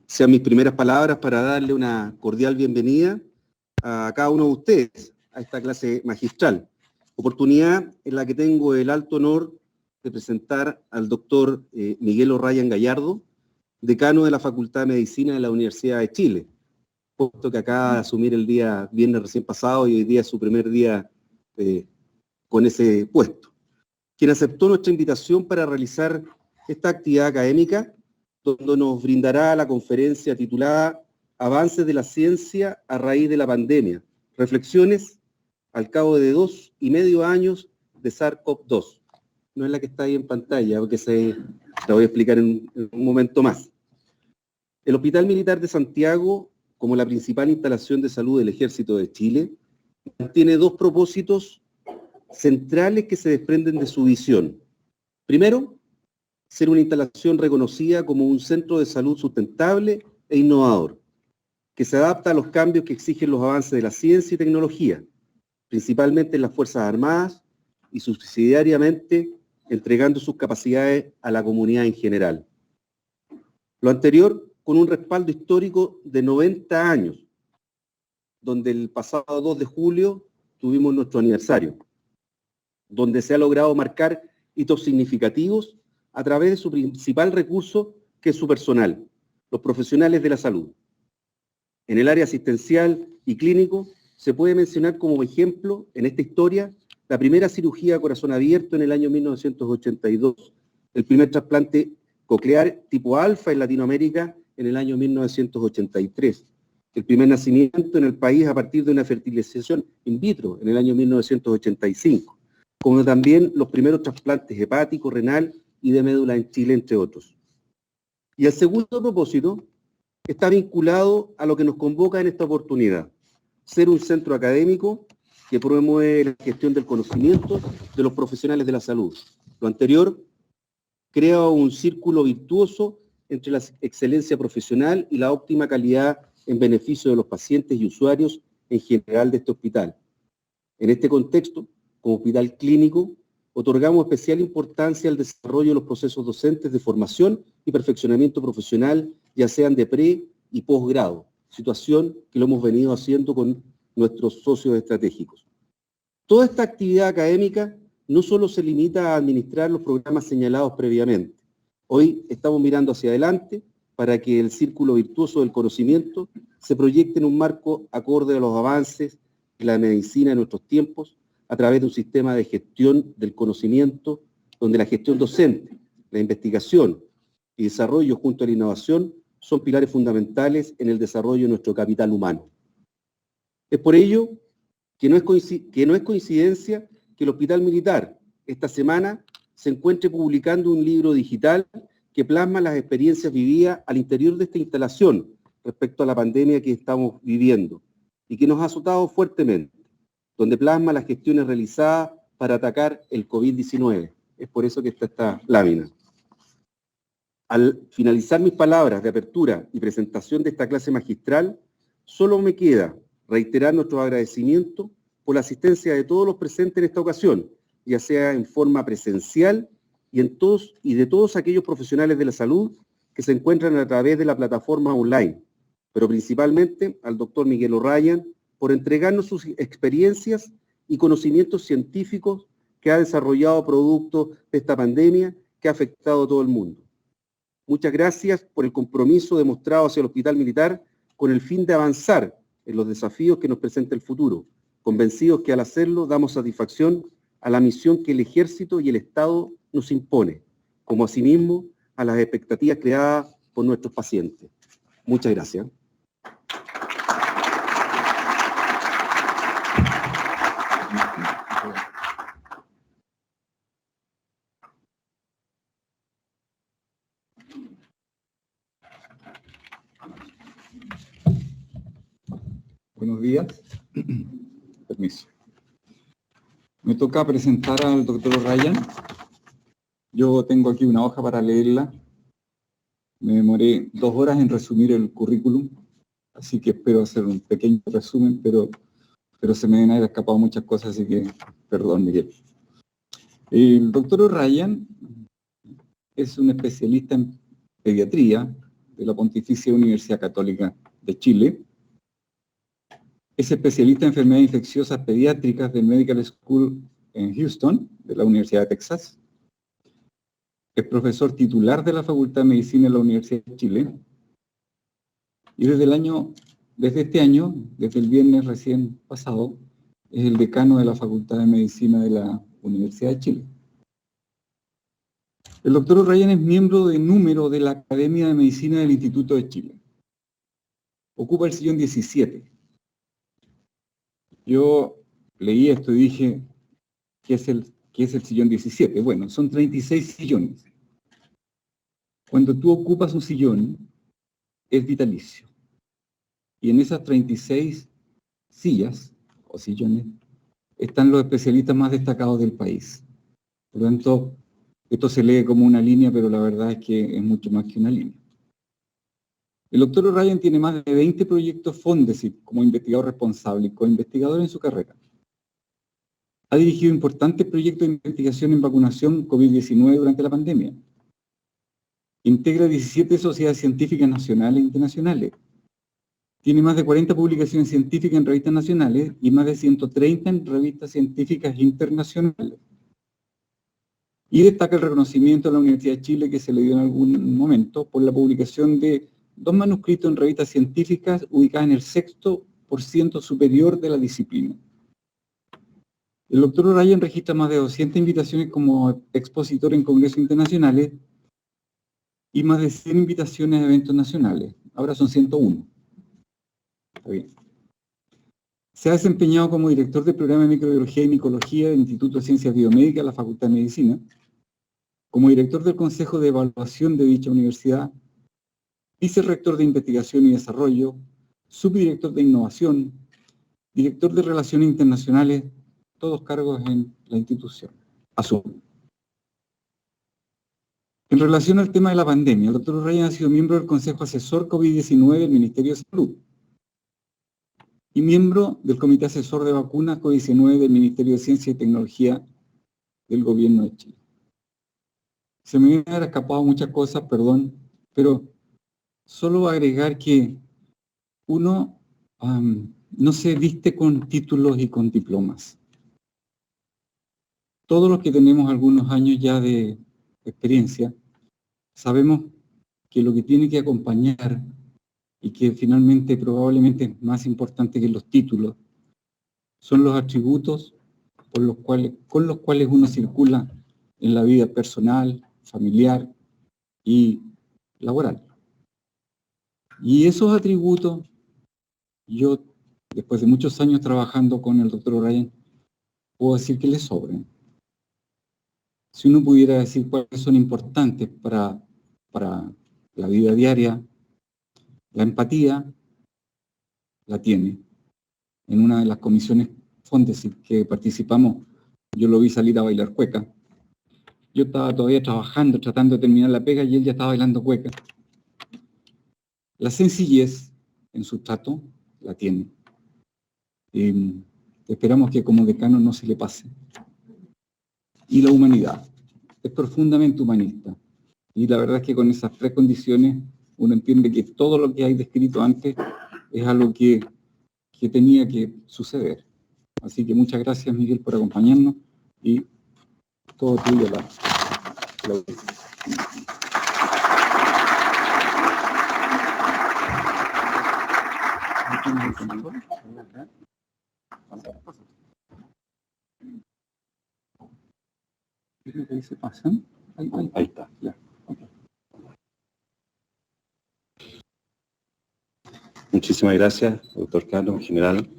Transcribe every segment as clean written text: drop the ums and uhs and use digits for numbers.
sean mis primeras palabras para darle una cordial bienvenida a cada uno de ustedes a esta clase magistral, oportunidad en la que tengo el alto honor de presentar al doctor Miguel O'Ryan Gallardo, decano de la Facultad de Medicina de la Universidad de Chile, puesto que acaba de asumir el día viernes recién pasado y hoy día es su primer día con ese puesto, quien aceptó nuestra invitación para realizar esta actividad académica, donde nos brindará la conferencia titulada Avances de la ciencia a raíz de la pandemia, reflexiones al cabo de 2,5 años de SARS-CoV-2. No es la que está ahí en pantalla, porque la voy a explicar en un momento más. El Hospital Militar de Santiago, como la principal instalación de salud del Ejército de Chile, tiene dos propósitos centrales que se desprenden de su visión. Primero, ser una instalación reconocida como un centro de salud sustentable e innovador, que se adapta a los cambios que exigen los avances de la ciencia y tecnología, principalmente en las Fuerzas Armadas y subsidiariamente entregando sus capacidades a la comunidad en general. Lo anterior con un respaldo histórico de 90 años, donde el pasado 2 de julio tuvimos nuestro aniversario, donde se ha logrado marcar hitos significativos a través de su principal recurso, que es su personal, los profesionales de la salud. En el área asistencial y clínico, se puede mencionar como ejemplo, en esta historia, la primera cirugía a corazón abierto en el año 1982, el primer trasplante coclear tipo alfa en Latinoamérica en el año 1983, el primer nacimiento en el país a partir de una fertilización in vitro en el año 1985, como también los primeros trasplantes hepático, renal y de médula en Chile, entre otros. Y el segundo propósito está vinculado a lo que nos convoca en esta oportunidad, ser un centro académico que promueve la gestión del conocimiento de los profesionales de la salud. Lo anterior crea un círculo virtuoso entre la excelencia profesional y la óptima calidad en beneficio de los pacientes y usuarios en general de este hospital. En este contexto, como hospital clínico, otorgamos especial importancia al desarrollo de los procesos docentes de formación y perfeccionamiento profesional, ya sean de pre y posgrado, situación que lo hemos venido haciendo con nuestros socios estratégicos. Toda esta actividad académica no solo se limita a administrar los programas señalados previamente. Hoy estamos mirando hacia adelante para que el círculo virtuoso del conocimiento se proyecte en un marco acorde a los avances de la medicina en nuestros tiempos, a través de un sistema de gestión del conocimiento, donde la gestión docente, la investigación y desarrollo junto a la innovación son pilares fundamentales en el desarrollo de nuestro capital humano. Es por ello que no es coincidencia que el Hospital Militar esta semana se encuentre publicando un libro digital que plasma las experiencias vividas al interior de esta instalación respecto a la pandemia que estamos viviendo y que nos ha azotado fuertemente, donde plasma las gestiones realizadas para atacar el COVID-19. Es por eso que está esta lámina. Al finalizar mis palabras de apertura y presentación de esta clase magistral, solo me queda reiterar nuestro agradecimiento por la asistencia de todos los presentes en esta ocasión, ya sea en forma presencial y de todos aquellos profesionales de la salud que se encuentran a través de la plataforma online, pero principalmente al doctor Miguel O'Ryan, por entregarnos sus experiencias y conocimientos científicos que ha desarrollado producto de esta pandemia que ha afectado a todo el mundo. Muchas gracias por el compromiso demostrado hacia el Hospital Militar con el fin de avanzar en los desafíos que nos presenta el futuro, convencidos que al hacerlo damos satisfacción a la misión que el Ejército y el Estado nos impone, como asimismo a las expectativas creadas por nuestros pacientes. Muchas gracias. Buenos días. Permiso. Me toca presentar al doctor O'Ryan. Yo tengo aquí una hoja para leerla. Me demoré 2 horas en resumir el currículum, así que espero hacer un pequeño resumen, pero se me deben haber escapado muchas cosas, así que perdón, Miguel. El doctor O'Ryan es un especialista en pediatría, de la Pontificia Universidad Católica de Chile. Es especialista en enfermedades infecciosas pediátricas del Medical School en Houston, de la Universidad de Texas. Es profesor titular de la Facultad de Medicina de la Universidad de Chile. Y desde este año, desde el viernes recién pasado, es el decano de la Facultad de Medicina de la Universidad de Chile. El doctor O'Ryan es miembro de número de la Academia de Medicina del Instituto de Chile. Ocupa el sillón 17. Yo leí esto y dije, ¿qué es el sillón 17? Bueno, son 36 sillones. Cuando tú ocupas un sillón, es vitalicio. Y en esas 36 sillas o sillones están los especialistas más destacados del país. Por lo tanto, esto se lee como una línea, pero la verdad es que es mucho más que una línea. El doctor O'Ryan tiene más de 20 proyectos Fondesit como investigador responsable y coinvestigador en su carrera. Ha dirigido importantes proyectos de investigación en vacunación COVID-19 durante la pandemia. Integra 17 sociedades científicas nacionales e internacionales. Tiene más de 40 publicaciones científicas en revistas nacionales y más de 130 en revistas científicas internacionales. Y destaca el reconocimiento a la Universidad de Chile que se le dio en algún momento por la publicación de 2 manuscritos en revistas científicas ubicadas en el 6% superior de la disciplina. El doctor O'Ryan registra más de 200 invitaciones como expositor en congresos internacionales y más de 100 invitaciones a eventos nacionales. Ahora son 101. Está bien. Se ha desempeñado como director del programa de microbiología y micología del Instituto de Ciencias Biomédicas de la Facultad de Medicina, como director del Consejo de Evaluación de dicha universidad, vicerrector de Investigación y Desarrollo, subdirector de Innovación, director de Relaciones Internacionales, todos cargos en la institución. Asumo. En relación al tema de la pandemia, el doctor O'Ryan ha sido miembro del Consejo Asesor COVID-19 del Ministerio de Salud y miembro del Comité Asesor de Vacunas COVID-19 del Ministerio de Ciencia y Tecnología del Gobierno de Chile. Se me han escapado muchas cosas, perdón, pero solo agregar que uno no se viste con títulos y con diplomas. Todos los que tenemos algunos años ya de experiencia, sabemos que lo que tiene que acompañar y que finalmente probablemente es más importante que los títulos, son los atributos con los cuales uno circula en la vida personal, familiar y laboral. Y esos atributos, yo, después de muchos años trabajando con el doctor O'Ryan, puedo decir que le sobran. Si uno pudiera decir cuáles son importantes para la vida diaria, la empatía la tiene. En una de las comisiones Fondesit que participamos, yo lo vi salir a bailar cueca. Yo estaba todavía trabajando, tratando de terminar la pega y él ya estaba bailando cueca. La sencillez en su trato la tiene. Esperamos que como decano no se le pase. Y la humanidad. Es profundamente humanista. Y la verdad es que con esas 3 condiciones uno entiende que todo lo que hay descrito antes es algo que tenía que suceder. Así que muchas gracias, Miguel, por acompañarnos y todo tuyo la ¿Qué se pasan? Ahí está, ya. Okay. Muchísimas gracias, doctor Carlos, en general.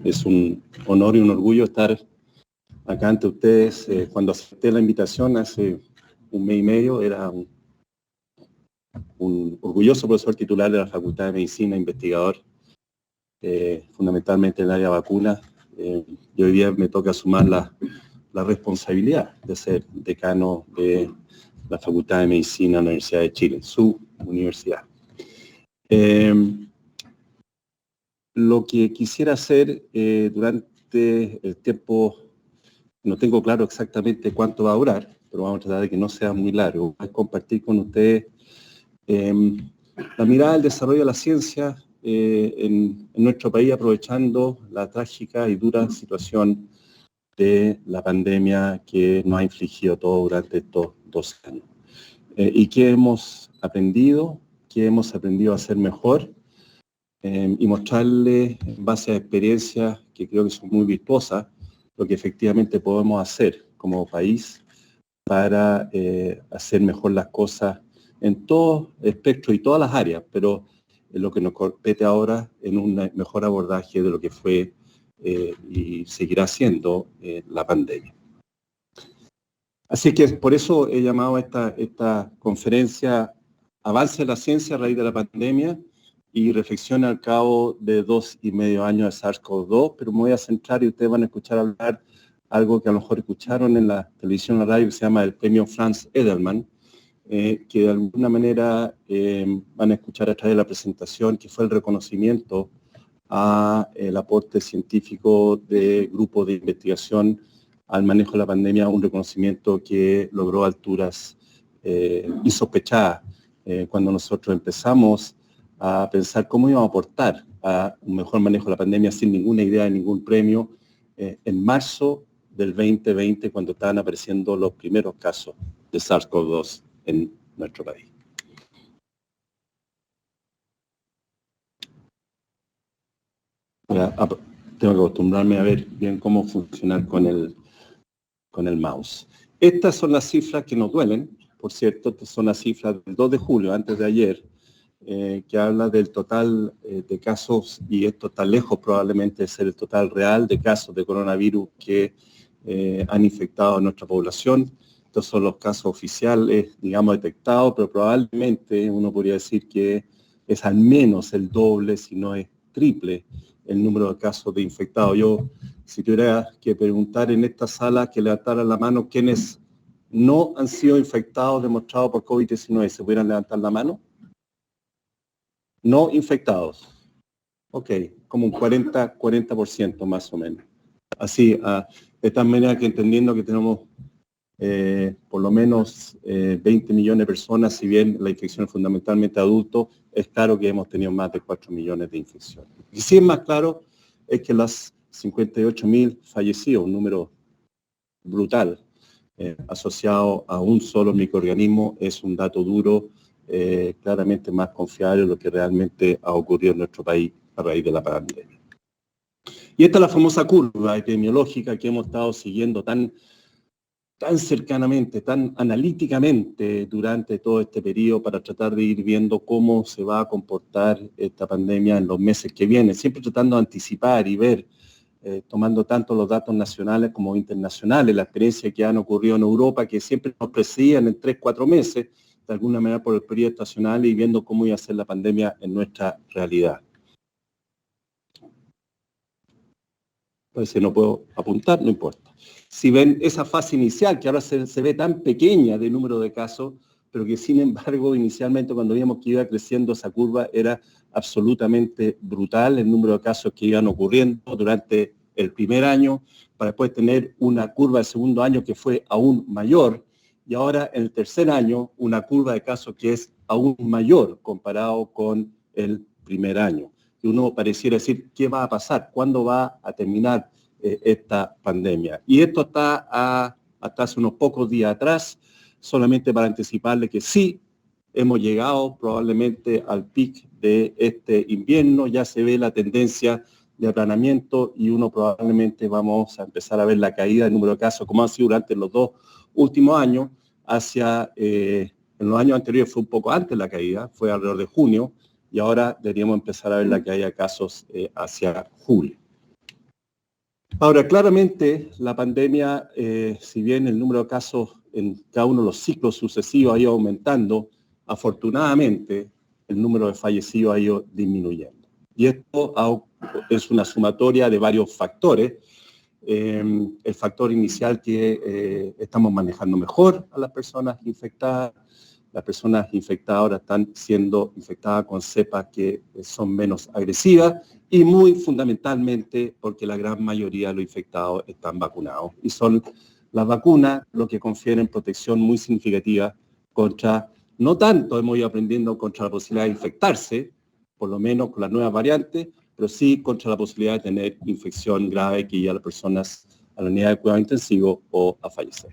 Es un honor y un orgullo estar acá ante ustedes. Cuando acepté la invitación hace un mes y medio, era un orgulloso profesor titular de la Facultad de Medicina, investigador, fundamentalmente en el área de vacunas. Y hoy día me toca sumar la responsabilidad de ser decano de la Facultad de Medicina de la Universidad de Chile, su universidad. Lo que quisiera hacer durante el tiempo, no tengo claro exactamente cuánto va a durar, pero vamos a tratar de que no sea muy largo, es compartir con ustedes La mirada del desarrollo de la ciencia en nuestro país, aprovechando la trágica y dura situación de la pandemia que nos ha infligido todo durante estos 2 años. ¿Y qué hemos aprendido? ¿Qué hemos aprendido a hacer mejor? Y mostrarles, en base a experiencias que creo que son muy virtuosas, lo que efectivamente podemos hacer como país para hacer mejor las cosas en todo espectro y todas las áreas, pero en lo que nos compete ahora en un mejor abordaje de lo que fue y seguirá siendo la pandemia. Así que por eso he llamado a esta conferencia Avance de la ciencia a raíz de la pandemia y reflexión al cabo de 2,5 años de SARS-CoV-2, pero me voy a centrar y ustedes van a escuchar hablar algo que a lo mejor escucharon en la televisión o la radio, que se llama el premio Franz Edelman, que de alguna manera van a escuchar a través de la presentación, que fue el reconocimiento al aporte científico de grupos de investigación al manejo de la pandemia, un reconocimiento que logró alturas insospechadas cuando nosotros empezamos a pensar cómo íbamos a aportar a un mejor manejo de la pandemia sin ninguna idea de ningún premio en marzo del 2020, cuando estaban apareciendo los primeros casos de SARS-CoV-2 en nuestro país. Tengo que acostumbrarme a ver bien cómo funcionar con el mouse. Estas son las cifras que nos duelen, por cierto, estas son las cifras del 2 de julio, antes de ayer, que habla del total de casos, y esto está lejos probablemente de ser el total real de casos de coronavirus que han infectado a nuestra población. Estos son los casos oficiales, digamos, detectados, pero probablemente uno podría decir que es al menos el doble, si no es triple, el número de casos de infectados. Yo, si tuviera que preguntar en esta sala, que levantaran la mano quienes no han sido infectados, demostrados por COVID-19, ¿se pudieran levantar la mano? No infectados. Ok, como un 40% más o menos. Así, de tal manera que entendiendo que tenemos por lo menos 20 millones de personas, si bien la infección es fundamentalmente adultos, es claro que hemos tenido más de 4 millones de infecciones. Y si es más claro, es que las 58.000 fallecidos, un número brutal, asociado a un solo microorganismo, es un dato duro, claramente más confiable de lo que realmente ha ocurrido en nuestro país a raíz de la pandemia. Y esta es la famosa curva epidemiológica que hemos estado siguiendo tan cercanamente, tan analíticamente durante todo este periodo para tratar de ir viendo cómo se va a comportar esta pandemia en los meses que vienen, siempre tratando de anticipar y ver, tomando tanto los datos nacionales como internacionales, la experiencia que han ocurrido en Europa, que siempre nos precedían en 3-4 meses, de alguna manera por el periodo estacional, y viendo cómo iba a ser la pandemia en nuestra realidad. Pues si no puedo apuntar, no importa. Si ven esa fase inicial, que ahora se ve tan pequeña de número de casos, pero que sin embargo inicialmente cuando vimos que iba creciendo esa curva era absolutamente brutal el número de casos que iban ocurriendo durante el primer año, para después tener una curva del segundo año que fue aún mayor, y ahora en el tercer año una curva de casos que es aún mayor comparado con el primer año. Y uno pareciera decir, ¿qué va a pasar? ¿Cuándo va a terminar esta pandemia? Y esto está hasta hace unos pocos días atrás, solamente para anticiparle que sí, hemos llegado probablemente al pic de este invierno, ya se ve la tendencia de aplanamiento y uno probablemente vamos a empezar a ver la caída del número de casos, como ha sido durante los 2 últimos años, en los años anteriores fue un poco antes la caída, fue alrededor de junio, y ahora deberíamos empezar a ver la caída de casos hacia julio. Ahora, claramente la pandemia, si bien el número de casos en cada uno de los ciclos sucesivos ha ido aumentando, afortunadamente el número de fallecidos ha ido disminuyendo. Y esto es una sumatoria de varios factores. El factor inicial que estamos manejando mejor a las personas infectadas. Las personas infectadas ahora están siendo infectadas con cepas que son menos agresivas y muy fundamentalmente porque la gran mayoría de los infectados están vacunados. Y son las vacunas lo que confieren protección muy significativa contra No tanto hemos ido aprendiendo contra la posibilidad de infectarse, por lo menos con las nuevas variantes, pero sí contra la posibilidad de tener infección grave que lleve a las personas a la unidad de cuidado intensivo o a fallecer.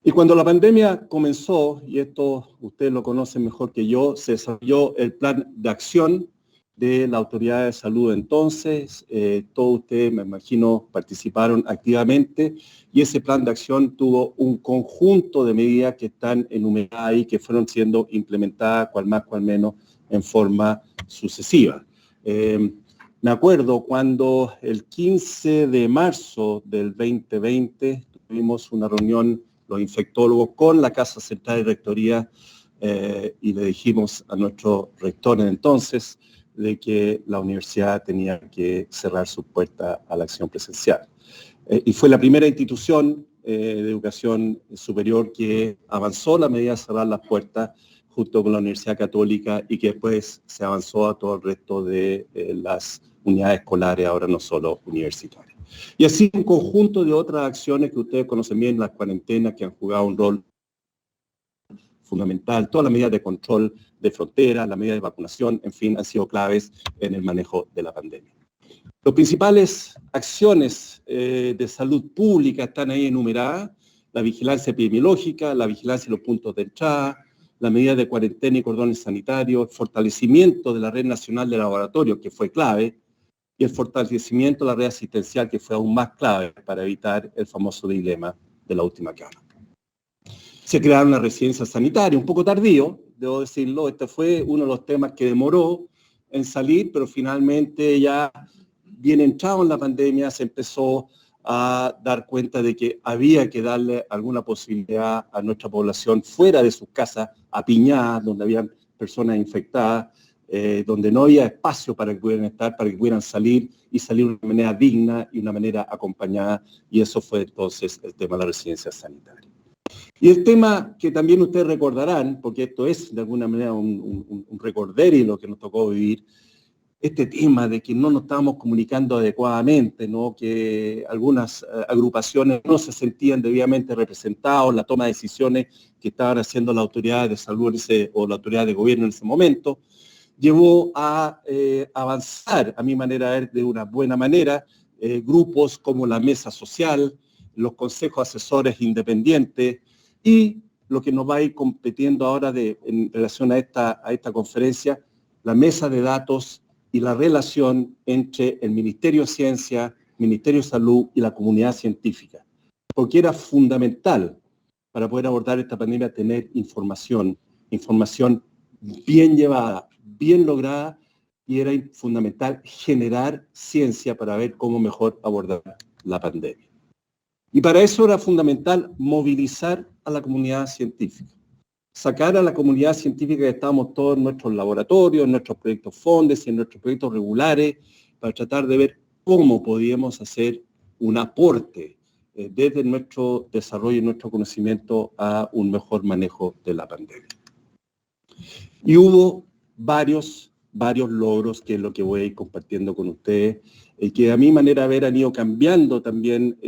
Y cuando la pandemia comenzó, y esto ustedes lo conocen mejor que yo, se desarrolló el plan de acción de la Autoridad de Salud entonces. Todos ustedes, me imagino, participaron activamente y ese plan de acción tuvo un conjunto de medidas que están enumeradas ahí, que fueron siendo implementadas, cual más, cual menos, en forma sucesiva. Me acuerdo cuando el 15 de marzo del 2020 tuvimos una reunión los infectólogos con la Casa Central de Rectoría y le dijimos a nuestro rector entonces de que la universidad tenía que cerrar sus puertas a la acción presencial. Y fue la primera institución de educación superior que avanzó la medida de cerrar las puertas junto con la Universidad Católica y que después se avanzó a todo el resto de las unidades escolares, ahora no solo universitarias. Y así un conjunto de otras acciones que ustedes conocen bien, las cuarentenas que han jugado un rol fundamental, todas las medidas de control de fronteras, las medidas de vacunación, en fin, han sido claves en el manejo de la pandemia. Las principales acciones de salud pública están ahí enumeradas: la vigilancia epidemiológica, la vigilancia de los puntos de entrada, la medida de cuarentena y cordones sanitarios, el fortalecimiento de la red nacional de laboratorios, que fue clave, y el fortalecimiento de la red asistencial, que fue aún más clave para evitar el famoso dilema de la última cama. Se crearon las residencias sanitarias, un poco tardío, debo decirlo. Este fue uno de los temas que demoró en salir, pero finalmente ya bien entrado en la pandemia se empezó a dar cuenta de que había que darle alguna posibilidad a nuestra población fuera de sus casas, apiñadas, donde habían personas infectadas, donde no había espacio para que pudieran estar, para que pudieran salir y salir de una manera digna y una manera acompañada, y eso fue entonces el tema de la residencia sanitaria. Y el tema que también ustedes recordarán, porque esto es de alguna manera un recorderio lo que nos tocó vivir, este tema de que no nos estábamos comunicando adecuadamente, ¿no? Que algunas agrupaciones no se sentían debidamente representados en la toma de decisiones que estaban haciendo la autoridad de salud o la autoridad de gobierno en ese momento, llevó a avanzar, a mi manera de ver, de una buena manera, grupos como la Mesa Social, los consejos asesores independientes y lo que nos va a ir competiendo ahora en relación a esta conferencia, la mesa de datos y la relación entre el Ministerio de Ciencia, Ministerio de Salud y la comunidad científica. Porque era fundamental para poder abordar esta pandemia tener información bien llevada, bien lograda, y era fundamental generar ciencia para ver cómo mejor abordar la pandemia. Y para eso era fundamental movilizar a la comunidad científica. Sacar a la comunidad científica que estábamos todos en nuestros laboratorios, en nuestros proyectos FONDES y en nuestros proyectos regulares, para tratar de ver cómo podíamos hacer un aporte desde nuestro desarrollo y nuestro conocimiento a un mejor manejo de la pandemia. Y hubo varios logros, que es lo que voy a ir compartiendo con ustedes, que a mi manera de ver han ido cambiando también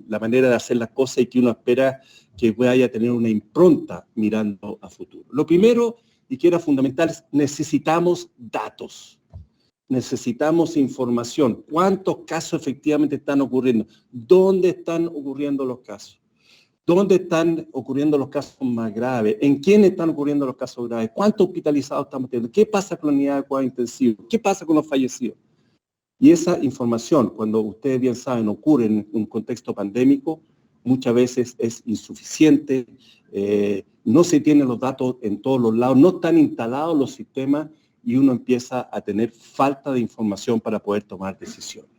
la manera de hacer las cosas y que uno espera que vaya a tener una impronta mirando a futuro. Lo primero, y que era fundamental, es necesitamos datos, necesitamos información. ¿Cuántos casos efectivamente están ocurriendo? ¿Dónde están ocurriendo los casos? ¿Dónde están ocurriendo los casos más graves? ¿En quién están ocurriendo los casos graves? ¿Cuántos hospitalizados estamos teniendo? ¿Qué pasa con la unidad de cuidados intensivos? ¿Qué pasa con los fallecidos? Y esa información, cuando ustedes bien saben, ocurre en un contexto pandémico, muchas veces es insuficiente, no se tienen los datos en todos los lados, no están instalados los sistemas y uno empieza a tener falta de información para poder tomar decisiones.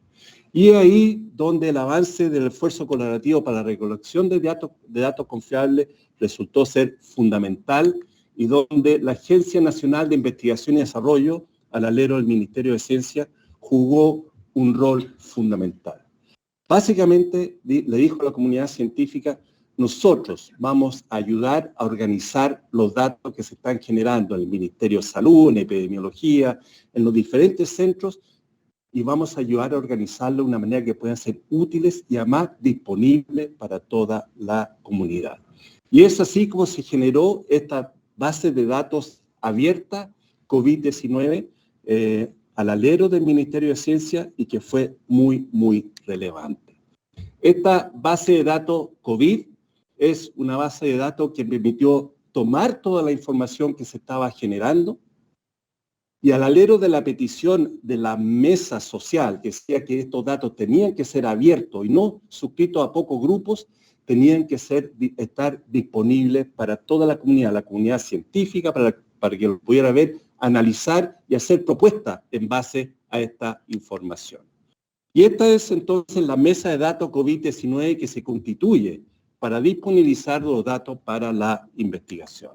Y ahí donde el avance del esfuerzo colaborativo para la recolección de datos confiables resultó ser fundamental y donde la Agencia Nacional de Investigación y Desarrollo, al alero del Ministerio de Ciencia, jugó un rol fundamental. Básicamente le dijo a la comunidad científica: nosotros vamos a ayudar a organizar los datos que se están generando en el Ministerio de Salud, en epidemiología, en los diferentes centros, y vamos a ayudar a organizarlo de una manera que puedan ser útiles y además disponibles para toda la comunidad. Y es así como se generó esta base de datos abierta COVID-19 al alero del Ministerio de Ciencia y que fue muy, muy relevante. Esta base de datos COVID es una base de datos que permitió tomar toda la información que se estaba generando y al alero de la petición de la mesa social, que decía que estos datos tenían que ser abiertos y no suscritos a pocos grupos, tenían que estar disponibles para toda la comunidad científica, para que lo pudiera ver, analizar y hacer propuestas en base a esta información. Y esta es entonces la mesa de datos COVID-19 que se constituye para disponibilizar los datos para la investigación.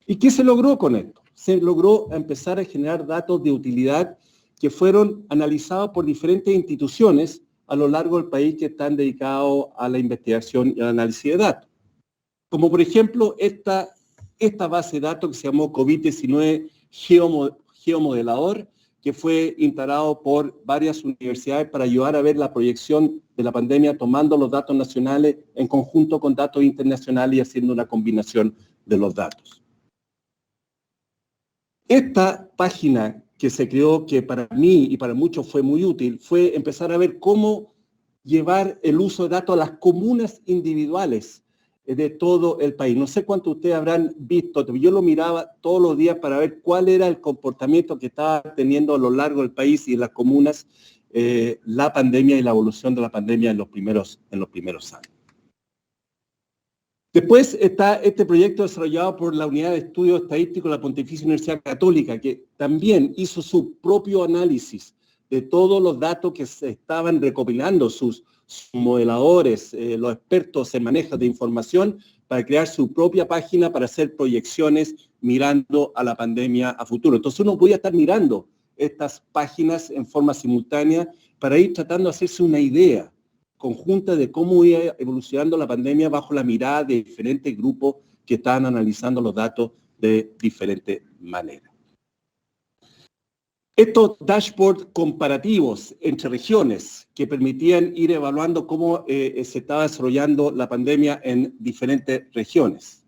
¿Y qué se logró con esto? Se logró empezar a generar datos de utilidad que fueron analizados por diferentes instituciones a lo largo del país que están dedicados a la investigación y al análisis de datos. Como por ejemplo esta base de datos que se llamó COVID-19 Geomodelador, que fue instalado por varias universidades para ayudar a ver la proyección de la pandemia, tomando los datos nacionales en conjunto con datos internacionales y haciendo una combinación de los datos. Esta página que se creó, que para mí y para muchos fue muy útil, fue empezar a ver cómo llevar el uso de datos a las comunas individuales de todo el país. No sé cuántos de ustedes habrán visto, yo lo miraba todos los días para ver cuál era el comportamiento que estaba teniendo a lo largo del país y en las comunas la pandemia y la evolución de la pandemia en los primeros años. Después está este proyecto desarrollado por la Unidad de Estudios Estadísticos de la Pontificia Universidad Católica, que también hizo su propio análisis de todos los datos que se estaban recopilando, sus modeladores, los expertos en manejo de información, para crear su propia página para hacer proyecciones mirando a la pandemia a futuro. Entonces uno podía estar mirando estas páginas en forma simultánea para ir tratando de hacerse una idea conjunta de cómo iba evolucionando la pandemia bajo la mirada de diferentes grupos que estaban analizando los datos de diferentes maneras. Estos dashboards comparativos entre regiones que permitían ir evaluando cómo se estaba desarrollando la pandemia en diferentes regiones.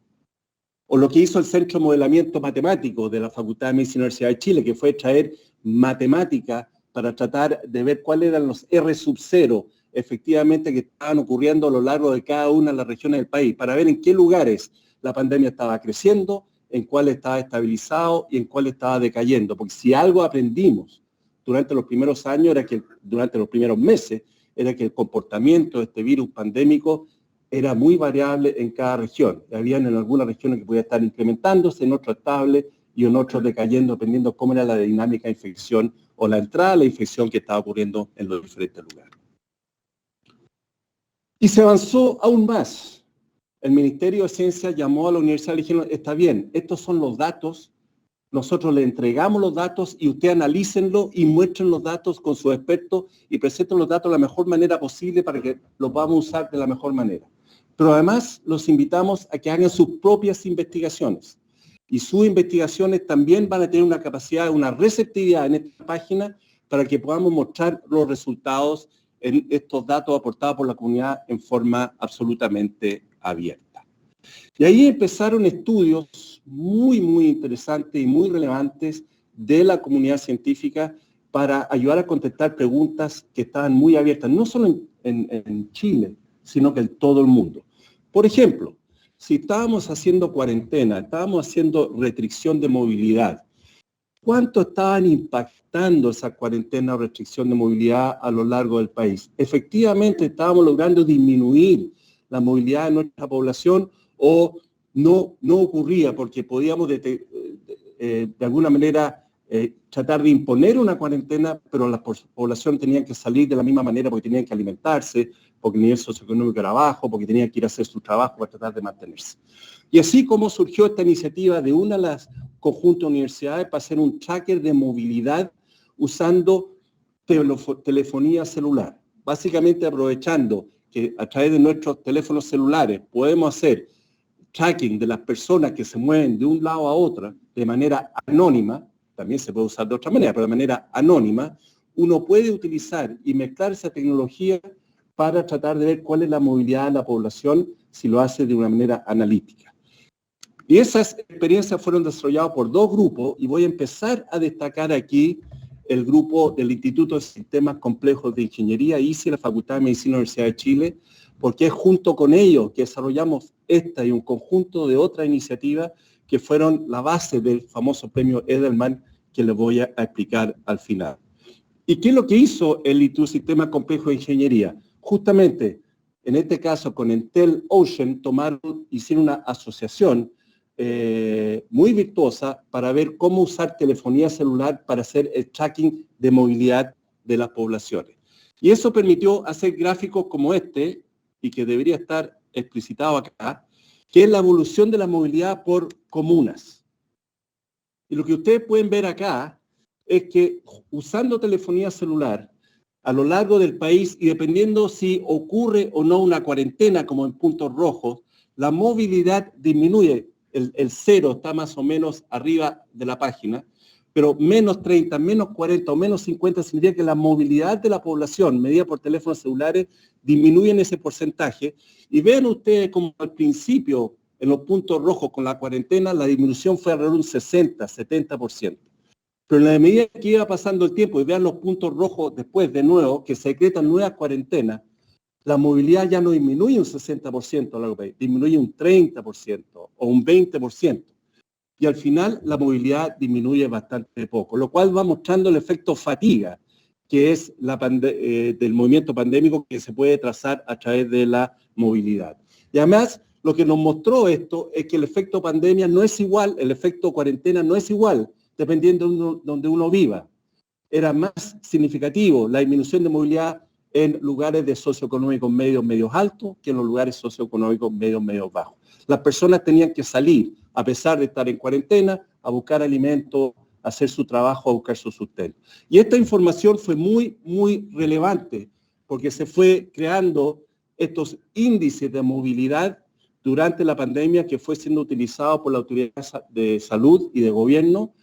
O lo que hizo el Centro de Modelamiento Matemático de la Facultad de Medicina de la Universidad de Chile, que fue traer matemática para tratar de ver cuáles eran los R0 efectivamente que estaban ocurriendo a lo largo de cada una de las regiones del país, para ver en qué lugares la pandemia estaba creciendo, en cuál estaba estabilizado y en cuál estaba decayendo. Porque si algo aprendimos durante los primeros años, durante los primeros meses, era que el comportamiento de este virus pandémico era muy variable en cada región. Habían en algunas regiones que podía estar incrementándose, en otras estable y en otras decayendo, dependiendo cómo era la dinámica de infección o la entrada de la infección que estaba ocurriendo en los diferentes lugares. Y se avanzó aún más. El Ministerio de Ciencia llamó a la universidad y le dijeron, está bien, estos son los datos, nosotros le entregamos los datos y ustedes analícenlo y muestren los datos con sus expertos y presenten los datos de la mejor manera posible para que los podamos usar de la mejor manera. Pero además los invitamos a que hagan sus propias investigaciones. Y sus investigaciones también van a tener una capacidad, una receptividad en esta página para que podamos mostrar los resultados en estos datos aportados por la comunidad en forma absolutamente abierta. Y ahí empezaron estudios muy, muy interesantes y muy relevantes de la comunidad científica para ayudar a contestar preguntas que estaban muy abiertas, no solo en Chile, sino que en todo el mundo. Por ejemplo, si estábamos haciendo cuarentena, estábamos haciendo restricción de movilidad, ¿cuánto estaban impactando esa cuarentena o restricción de movilidad a lo largo del país? Efectivamente, estábamos logrando disminuir la movilidad de nuestra población o no ocurría porque podíamos de alguna manera tratar de imponer una cuarentena, pero la población tenía que salir de la misma manera porque tenían que alimentarse, porque el nivel socioeconómico era bajo, porque tenían que ir a hacer su trabajo para tratar de mantenerse. Y así como surgió esta iniciativa de una de las conjuntos universidades para hacer un tracker de movilidad usando telefonía celular. Básicamente aprovechando que a través de nuestros teléfonos celulares podemos hacer tracking de las personas que se mueven de un lado a otro de manera anónima, también se puede usar de otra manera, pero de manera anónima, uno puede utilizar y mezclar esa tecnología para tratar de ver cuál es la movilidad de la población si lo hace de una manera analítica. Y esas experiencias fueron desarrolladas por dos grupos, y voy a empezar a destacar aquí el grupo del Instituto de Sistemas Complejos de Ingeniería, ICI, la Facultad de Medicina de la Universidad de Chile, porque es junto con ellos que desarrollamos esta y un conjunto de otras iniciativas que fueron la base del famoso premio Edelman, que les voy a explicar al final. ¿Y qué es lo que hizo el Instituto de Sistemas Complejos de Ingeniería? Justamente, en este caso con Entel Ocean, hicieron una asociación muy virtuosa para ver cómo usar telefonía celular para hacer el tracking de movilidad de las poblaciones. Y eso permitió hacer gráficos como este, y que debería estar explicitado acá, que es la evolución de la movilidad por comunas. Y lo que ustedes pueden ver acá es que usando telefonía celular a lo largo del país, y dependiendo si ocurre o no una cuarentena como en puntos rojos, la movilidad disminuye. El cero está más o menos arriba de la página, pero menos 30, menos 40 o menos 50 significa que la movilidad de la población medida por teléfonos celulares disminuye en ese porcentaje. Y vean ustedes como al principio, en los puntos rojos con la cuarentena, la disminución fue alrededor de un 60, 70%. Pero en la medida que iba pasando el tiempo, y vean los puntos rojos después de nuevo, que se decretan nuevas cuarentenas, la movilidad ya no disminuye un 60% a largo plazo, disminuye un 30% o un 20%. Y al final la movilidad disminuye bastante poco, lo cual va mostrando el efecto fatiga, que es del movimiento pandémico que se puede trazar a través de la movilidad. Y además, lo que nos mostró esto es que el efecto pandemia no es igual, el efecto cuarentena no es igual, dependiendo de donde uno viva. Era más significativo la disminución de movilidad en lugares de socioeconómicos medios altos que en los lugares socioeconómicos medios bajos. Las personas tenían que salir, a pesar de estar en cuarentena, a buscar alimento, a hacer su trabajo, a buscar su sustento. Y esta información fue muy, muy relevante, porque se fue creando estos índices de movilidad durante la pandemia que fue siendo utilizado por la Autoridad de Salud y de Gobierno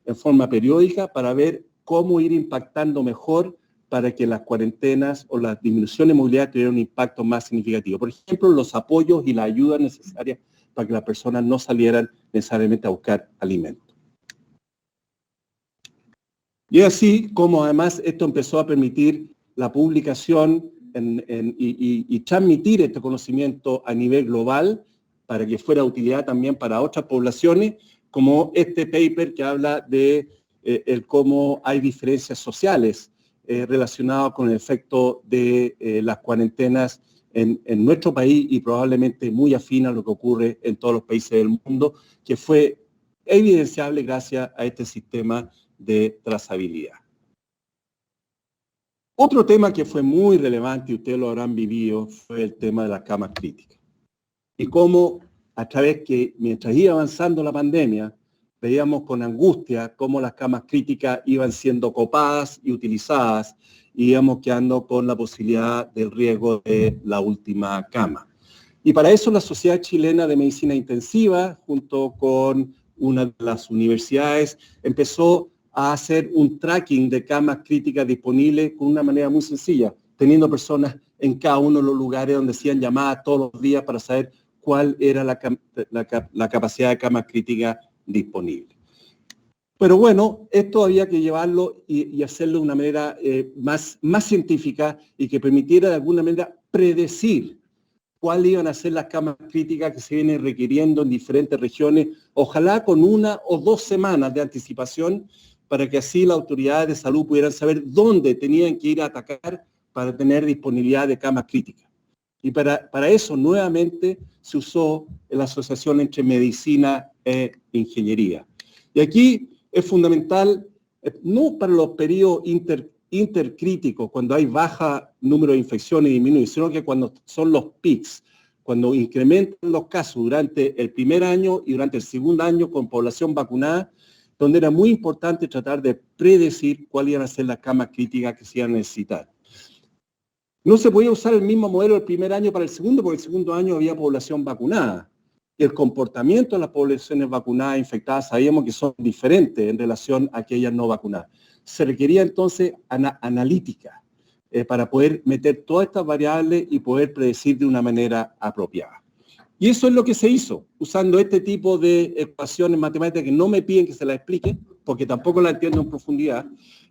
en forma periódica para ver cómo ir impactando mejor para que las cuarentenas o las disminuciones de movilidad tuvieran un impacto más significativo. Por ejemplo, los apoyos y la ayuda necesarias para que las personas no salieran necesariamente a buscar alimento. Y así como además esto empezó a permitir la publicación y transmitir este conocimiento a nivel global para que fuera de utilidad también para otras poblaciones, como este paper que habla de cómo hay diferencias sociales relacionadas con el efecto de las cuarentenas en nuestro país y probablemente muy afín a lo que ocurre en todos los países del mundo, que fue evidenciable gracias a este sistema de trazabilidad. Otro tema que fue muy relevante, y ustedes lo habrán vivido, fue el tema de las camas críticas. Y cómo a través que, mientras iba avanzando la pandemia, veíamos con angustia cómo las camas críticas iban siendo copadas y utilizadas, y íbamos quedando con la posibilidad del riesgo de la última cama. Y para eso la Sociedad Chilena de Medicina Intensiva, junto con una de las universidades, empezó a hacer un tracking de camas críticas disponibles con una manera muy sencilla, teniendo personas en cada uno de los lugares donde hacían llamadas todos los días para saber cuál era la capacidad de camas críticas disponible. Pero bueno, esto había que llevarlo y hacerlo de una manera más científica y que permitiera de alguna manera predecir cuáles iban a ser las camas críticas que se vienen requiriendo en diferentes regiones, ojalá con 1 o 2 semanas de anticipación, para que así las autoridades de salud pudieran saber dónde tenían que ir a atacar para tener disponibilidad de camas críticas. Y para eso nuevamente se usó la asociación entre medicina e ingeniería. Y aquí es fundamental, no para los periodos intercríticos, cuando hay baja número de infecciones y disminuye, sino que cuando son los peaks, cuando incrementan los casos durante el primer año y durante el segundo año con población vacunada, donde era muy importante tratar de predecir cuáles iban a ser las camas críticas que se iban a necesitar. No se podía usar el mismo modelo del primer año para el segundo, porque el segundo año había población vacunada. Y el comportamiento de las poblaciones vacunadas e infectadas sabíamos que son diferentes en relación a aquellas no vacunadas. Se requería entonces analítica para poder meter todas estas variables y poder predecir de una manera apropiada. Y eso es lo que se hizo, usando este tipo de ecuaciones matemáticas que no me piden que se las explique, porque tampoco las entiendo en profundidad,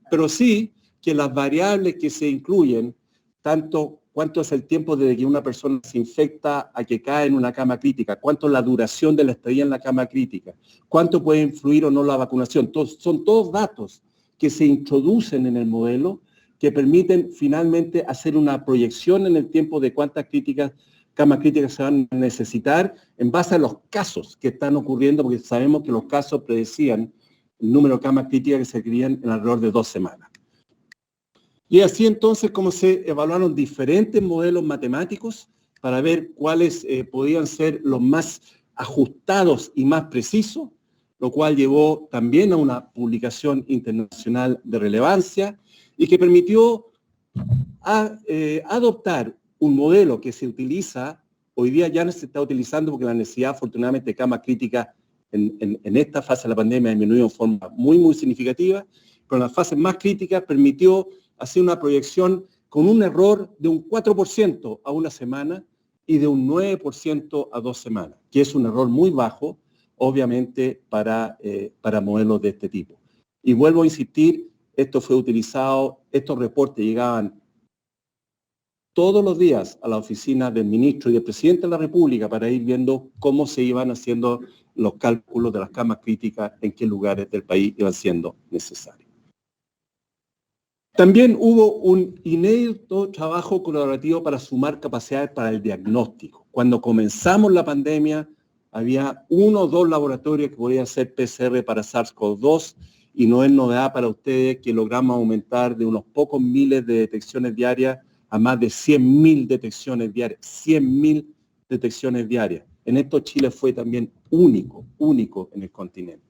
pero sí que las variables que se incluyen, tanto cuánto es el tiempo desde que una persona se infecta a que cae en una cama crítica, cuánto es la duración de la estadía en la cama crítica, cuánto puede influir o no la vacunación. Son todos datos que se introducen en el modelo que permiten finalmente hacer una proyección en el tiempo de cuántas camas críticas se van a necesitar en base a los casos que están ocurriendo, porque sabemos que los casos predecían el número de camas críticas que se requerían en alrededor de 2 semanas. Y así entonces como se evaluaron diferentes modelos matemáticos para ver cuáles podían ser los más ajustados y más precisos, lo cual llevó también a una publicación internacional de relevancia y que permitió adoptar un modelo que se utiliza, hoy día ya no se está utilizando porque la necesidad afortunadamente de camas críticas en esta fase de la pandemia ha disminuido en forma muy, muy significativa, pero en las fases más críticas permitió hacer una proyección con un error de un 4% a una semana y de un 9% a 2 semanas, que es un error muy bajo, obviamente, para modelos de este tipo. Y vuelvo a insistir, esto fue utilizado, estos reportes llegaban todos los días a la oficina del ministro y del presidente de la República para ir viendo cómo se iban haciendo los cálculos de las camas críticas, en qué lugares del país iban siendo necesarios. También hubo un inédito trabajo colaborativo para sumar capacidades para el diagnóstico. Cuando comenzamos la pandemia, había 1 o 2 laboratorios que podían hacer PCR para SARS-CoV-2 y no es novedad para ustedes que logramos aumentar de unos pocos miles de detecciones diarias a más de 100.000 detecciones diarias. 100.000 detecciones diarias. En esto Chile fue también único en el continente.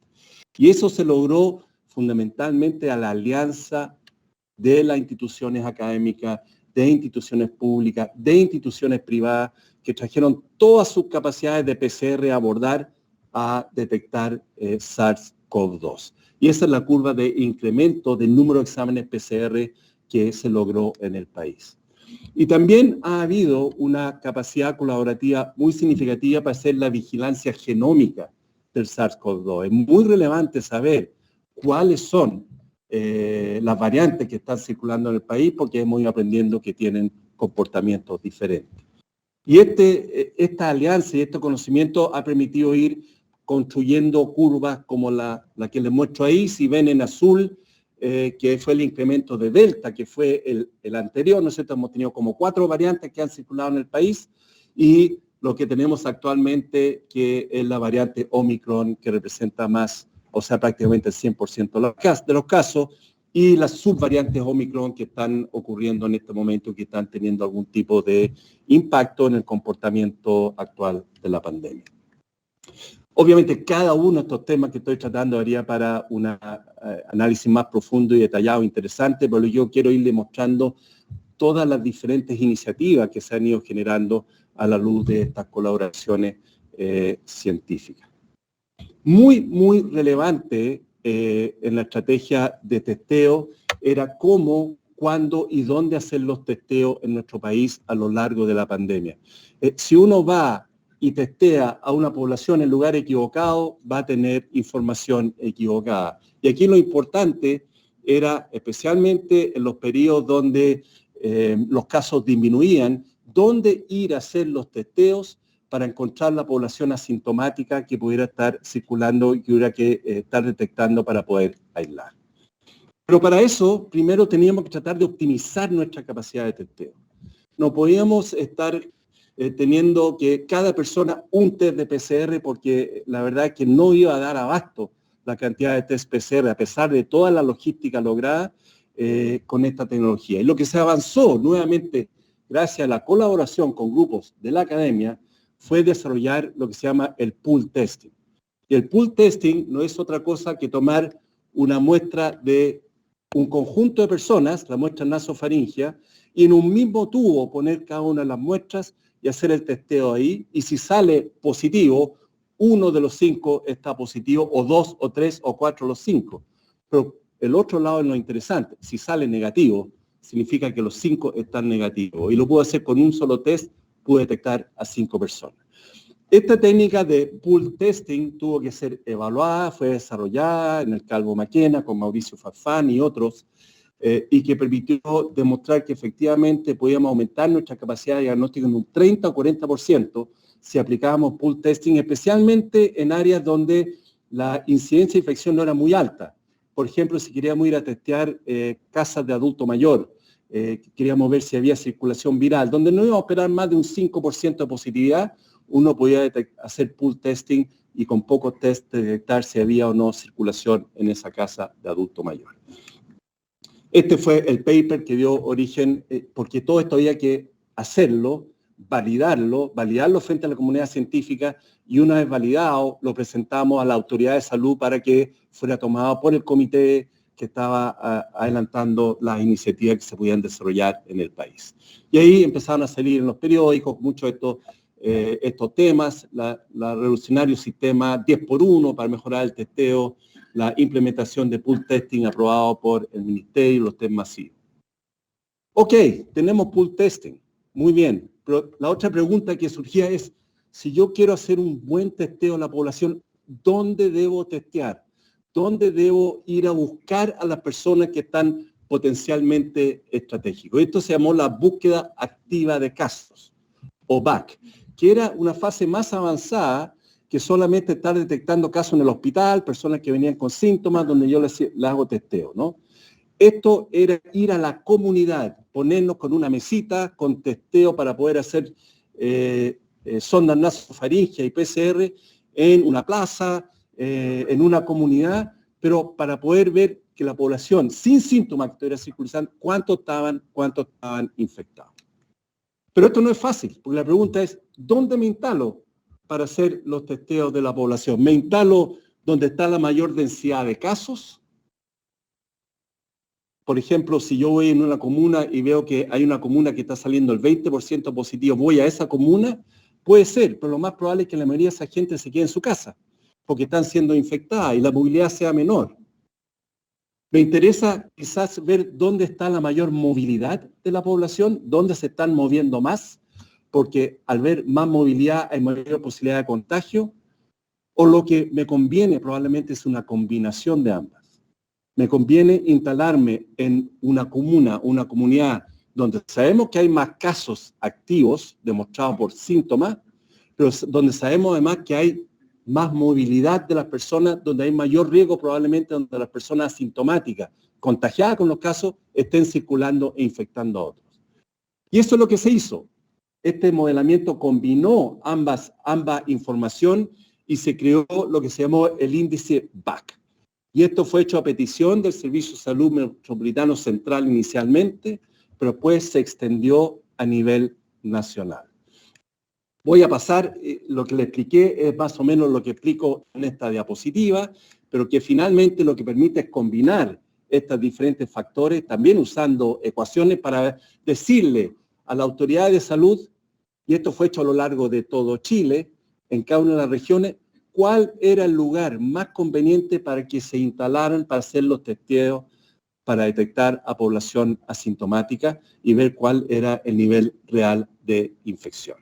Y eso se logró fundamentalmente a la alianza de las instituciones académicas, de instituciones públicas, de instituciones privadas, que trajeron todas sus capacidades de PCR a abordar, a detectar SARS-CoV-2. Y esa es la curva de incremento del número de exámenes PCR que se logró en el país. Y también ha habido una capacidad colaborativa muy significativa para hacer la vigilancia genómica del SARS-CoV-2. Es muy relevante saber cuáles son las variantes que están circulando en el país porque hemos ido aprendiendo que tienen comportamientos diferentes. Y esta alianza y este conocimiento ha permitido ir construyendo curvas como la que les muestro ahí. Si ven en azul, que fue el incremento de Delta, que fue el anterior, nosotros hemos tenido como 4 variantes que han circulado en el país, y lo que tenemos actualmente, que es la variante Omicron, que representa más, o sea, prácticamente el 100% de los casos, y las subvariantes Omicron que están ocurriendo en este momento, que están teniendo algún tipo de impacto en el comportamiento actual de la pandemia. Obviamente, cada uno de estos temas que estoy tratando haría para un análisis más profundo y detallado, interesante, pero yo quiero irle mostrando todas las diferentes iniciativas que se han ido generando a la luz de estas colaboraciones científicas. Muy, muy relevante en la estrategia de testeo era cómo, cuándo y dónde hacer los testeos en nuestro país a lo largo de la pandemia. Si uno va y testea a una población en lugar equivocado, va a tener información equivocada. Y aquí lo importante era, especialmente en los periodos donde los casos disminuían, dónde ir a hacer los testeos para encontrar la población asintomática que pudiera estar circulando y que hubiera que estar detectando para poder aislar. Pero para eso, primero teníamos que tratar de optimizar nuestra capacidad de testeo. No podíamos estar teniendo que cada persona un test de PCR, porque la verdad es que no iba a dar abasto la cantidad de test PCR, a pesar de toda la logística lograda con esta tecnología. Y lo que se avanzó nuevamente, gracias a la colaboración con grupos de la academia, fue desarrollar lo que se llama el pool testing. Y el pool testing no es otra cosa que tomar una muestra de un conjunto de personas, la muestra nasofaringea, y en un mismo tubo poner cada una de las muestras y hacer el testeo ahí, y si sale positivo, 1 de los 5 está positivo, o 2, o 3, o 4, los 5. Pero el otro lado es lo interesante, si sale negativo, significa que los 5 están negativos, y lo puedo hacer con un solo test, pude detectar a 5 personas. Esta técnica de pool testing tuvo que ser evaluada, fue desarrollada en el Calvo Maquena con Mauricio Farfán y otros, y que permitió demostrar que efectivamente podíamos aumentar nuestra capacidad de diagnóstico en un 30 o 40% si aplicábamos pool testing, especialmente en áreas donde la incidencia de infección no era muy alta. Por ejemplo, si queríamos ir a testear casas de adulto mayor, queríamos ver si había circulación viral, donde no íbamos a esperar más de un 5% de positividad, uno podía hacer pool testing y con pocos test detectar si había o no circulación en esa casa de adulto mayor. Este fue el paper que dio origen, porque todo esto había que hacerlo, validarlo frente a la comunidad científica, y una vez validado lo presentamos a la autoridad de salud para que fuera tomado por el comité que estaba adelantando las iniciativas que se podían desarrollar en el país. Y ahí empezaron a salir en los periódicos muchos de estos temas, la revolucionario sistema 10x1 para mejorar el testeo, la implementación de pool testing aprobado por el ministerio, los test masivos. Ok, tenemos pool testing, muy bien, pero la otra pregunta que surgía es, si yo quiero hacer un buen testeo de la población, ¿dónde debo testear? ¿Dónde debo ir a buscar a las personas que están potencialmente estratégicos? Esto se llamó la búsqueda activa de casos, o BAC, que era una fase más avanzada que solamente estar detectando casos en el hospital, personas que venían con síntomas, donde yo les hago testeo, ¿no? Esto era ir a la comunidad, ponernos con una mesita, con testeo para poder hacer sondas nasofaringeas y PCR en una plaza, en una comunidad, pero para poder ver que la población sin síntomas que estuviera circulando, cuántos estaban infectados. Pero esto no es fácil, porque la pregunta es, ¿dónde me instalo para hacer los testeos de la población? ¿Me instalo donde está la mayor densidad de casos? Por ejemplo, si yo voy en una comuna y veo que hay una comuna que está saliendo el 20% positivo, ¿voy a esa comuna? Puede ser, pero lo más probable es que la mayoría de esa gente se quede en su casa, porque están siendo infectadas y la movilidad sea menor. Me interesa quizás ver dónde está la mayor movilidad de la población, dónde se están moviendo más, porque al ver más movilidad hay mayor posibilidad de contagio, o lo que me conviene probablemente es una combinación de ambas. Me conviene instalarme en una comuna, una comunidad donde sabemos que hay más casos activos demostrados por síntomas, pero donde sabemos además que hay más movilidad de las personas, donde hay mayor riesgo probablemente donde las personas asintomáticas, contagiadas con los casos, estén circulando e infectando a otros. Y eso es lo que se hizo. Este modelamiento combinó ambas información y se creó lo que se llamó el índice BAC. Y esto fue hecho a petición del Servicio de Salud Metropolitano Central inicialmente, pero después se extendió a nivel nacional. Voy a pasar, lo que le expliqué es más o menos lo que explico en esta diapositiva, pero que finalmente lo que permite es combinar estos diferentes factores, también usando ecuaciones para decirle a la autoridad de salud, y esto fue hecho a lo largo de todo Chile, en cada una de las regiones, cuál era el lugar más conveniente para que se instalaran para hacer los testeos, para detectar a población asintomática y ver cuál era el nivel real de infección.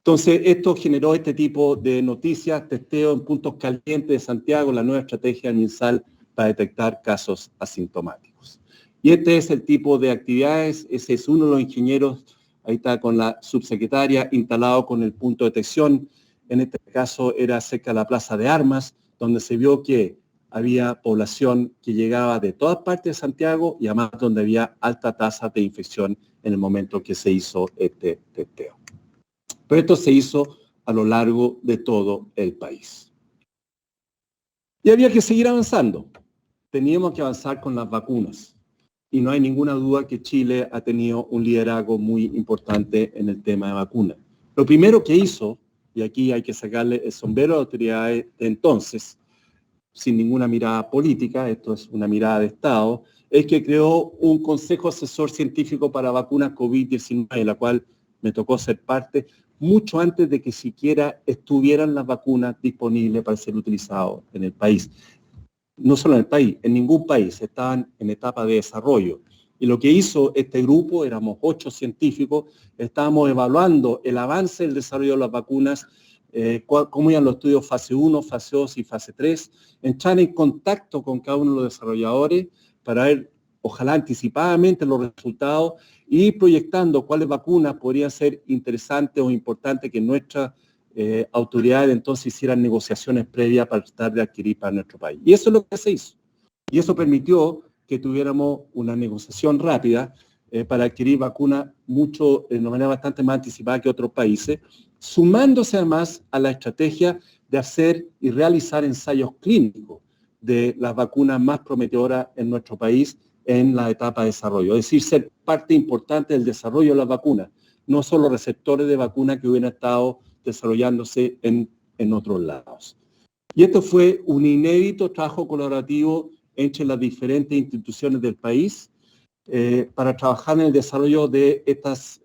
Entonces, esto generó este tipo de noticias, testeo en puntos calientes de Santiago, la nueva estrategia MinSal para detectar casos asintomáticos. Y este es el tipo de actividades, ese es uno de los ingenieros, ahí está con la subsecretaria, instalado con el punto de detección. En este caso era cerca de la Plaza de Armas, donde se vio que había población que llegaba de todas partes de Santiago y además donde había alta tasa de infección en el momento que se hizo este testeo. Pero esto se hizo a lo largo de todo el país. Y había que seguir avanzando. Teníamos que avanzar con las vacunas. Y no hay ninguna duda que Chile ha tenido un liderazgo muy importante en el tema de vacunas. Lo primero que hizo, y aquí hay que sacarle el sombrero a las autoridades de entonces, sin ninguna mirada política, esto es una mirada de Estado, es que creó un Consejo Asesor Científico para Vacunas COVID-19, en la cual me tocó ser parte, mucho antes de que siquiera estuvieran las vacunas disponibles para ser utilizadas en el país. No solo en el país, en ningún país, estaban en etapa de desarrollo. Y lo que hizo este grupo, éramos 8 científicos, estábamos evaluando el avance del desarrollo de las vacunas, cómo iban los estudios fase 1, fase 2 y fase 3, entrar en contacto con cada uno de los desarrolladores para ver, ojalá anticipadamente, los resultados y proyectando cuáles vacunas podrían ser interesantes o importantes que nuestras autoridades entonces hicieran negociaciones previas para tratar de adquirir para nuestro país. Y eso es lo que se hizo. Y eso permitió que tuviéramos una negociación rápida para adquirir vacunas de una manera bastante más anticipada que otros países, sumándose además a la estrategia de hacer y realizar ensayos clínicos de las vacunas más prometedoras en nuestro país en la etapa de desarrollo. Es decir, ser parte importante del desarrollo de las vacunas, no solo receptores de vacunas que hubieran estado desarrollándose en otros lados. Y esto fue un inédito trabajo colaborativo entre las diferentes instituciones del país para trabajar en el desarrollo de estas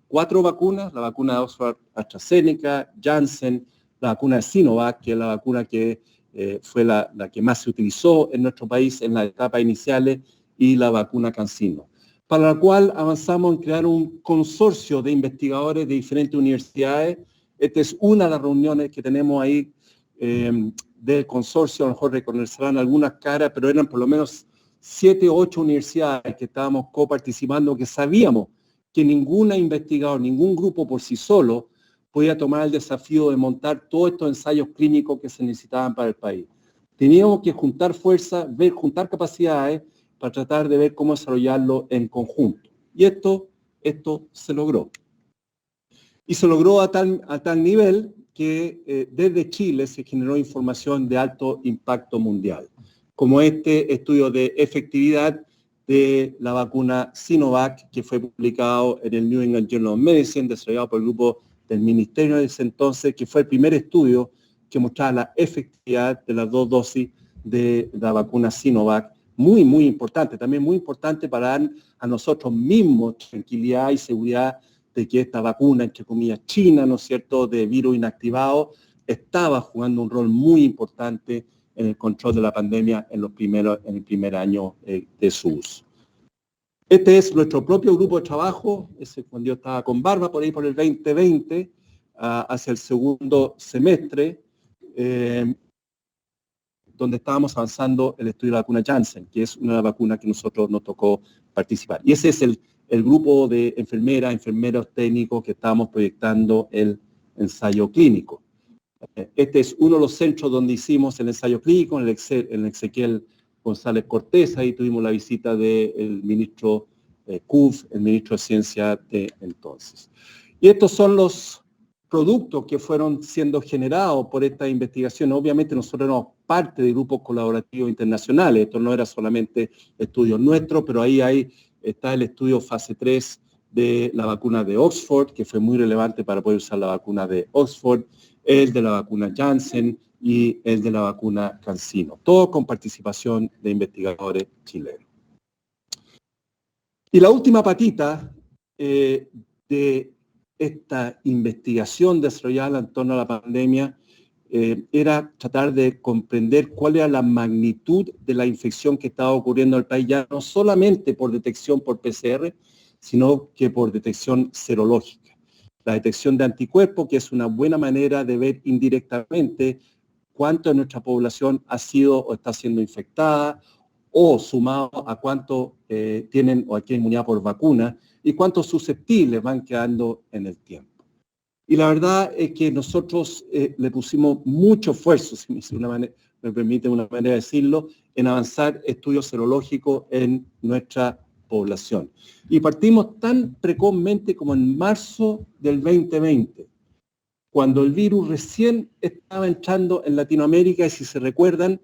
4 vacunas, la vacuna de Oxford AstraZeneca, Janssen, la vacuna de Sinovac, que es la vacuna que fue la que más se utilizó en nuestro país en las etapas iniciales, y la vacuna CanSino, para la cual avanzamos en crear un consorcio de investigadores de diferentes universidades. Esta es una de las reuniones que tenemos ahí del consorcio. A lo mejor reconocerán algunas caras, pero eran por lo menos 7 o 8 universidades que estábamos coparticipando, que sabíamos que ninguna investigador, ningún grupo por sí solo podía tomar el desafío de montar todos estos ensayos clínicos que se necesitaban para el país. Teníamos que juntar fuerzas, juntar capacidades para tratar de ver cómo desarrollarlo en conjunto. Y esto se logró. Y se logró a tal nivel que desde Chile se generó información de alto impacto mundial, como este estudio de efectividad de la vacuna Sinovac, que fue publicado en el New England Journal of Medicine, desarrollado por el grupo del ministerio de ese entonces, que fue el primer estudio que mostraba la efectividad de las 2 dosis de la vacuna Sinovac. Muy, muy importante, también muy importante para dar a nosotros mismos tranquilidad y seguridad de que esta vacuna, entre comillas, china, ¿no es cierto?, de virus inactivado, estaba jugando un rol muy importante en el control de la pandemia en el primer año de su uso. Este es nuestro propio grupo de trabajo, ese cuando yo estaba con Barba, por ahí por el 2020, hacia el segundo semestre, donde estábamos avanzando el estudio de la vacuna Janssen, que es una vacuna que nosotros nos tocó participar. Y ese es el grupo de enfermeros técnicos que estábamos proyectando el ensayo clínico. Este es uno de los centros donde hicimos el ensayo clínico, en el Ezequiel González Cortés. Ahí tuvimos la visita del ministro Kuf, el ministro de Ciencia de entonces. Y estos son los productos que fueron siendo generados por esta investigación. Obviamente nosotros éramos parte de grupos colaborativos internacionales. Esto no era solamente estudios nuestros, pero ahí está el estudio fase 3 de la vacuna de Oxford, que fue muy relevante para poder usar la vacuna de Oxford, el de la vacuna Janssen y el de la vacuna CanSino, todo con participación de investigadores chilenos. Y la última patita de esta investigación desarrollada en torno a la pandemia era tratar de comprender cuál era la magnitud de la infección que estaba ocurriendo en el país, ya no solamente por detección por PCR, sino que por detección serológica. La detección de anticuerpos, que es una buena manera de ver indirectamente cuánto de nuestra población ha sido o está siendo infectada, o sumado a cuánto tienen o adquieren inmunidad por vacuna, y cuántos susceptibles van quedando en el tiempo. Y la verdad es que nosotros le pusimos mucho esfuerzo, si me permite una manera de decirlo, en avanzar estudios serológicos en nuestra población. Y partimos tan precozmente como en marzo del 2020, cuando el virus recién estaba entrando en Latinoamérica, y si se recuerdan,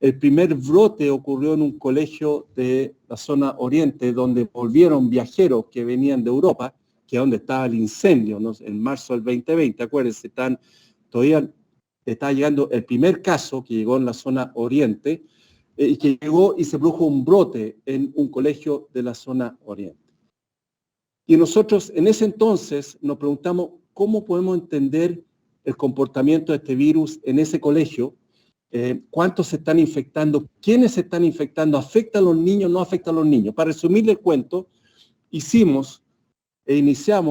el primer brote ocurrió en un colegio de la zona oriente, donde volvieron viajeros que venían de Europa, que es donde estaba el incendio, ¿no? En marzo del 2020, acuérdense, todavía está llegando el primer caso que llegó en la zona oriente, y que llegó y se produjo un brote en un colegio de la zona oriente. Y nosotros en ese entonces nos preguntamos cómo podemos entender el comportamiento de este virus en ese colegio, cuántos se están infectando, quiénes se están infectando, afecta a los niños, no afecta a los niños. Para resumirle el cuento, iniciamos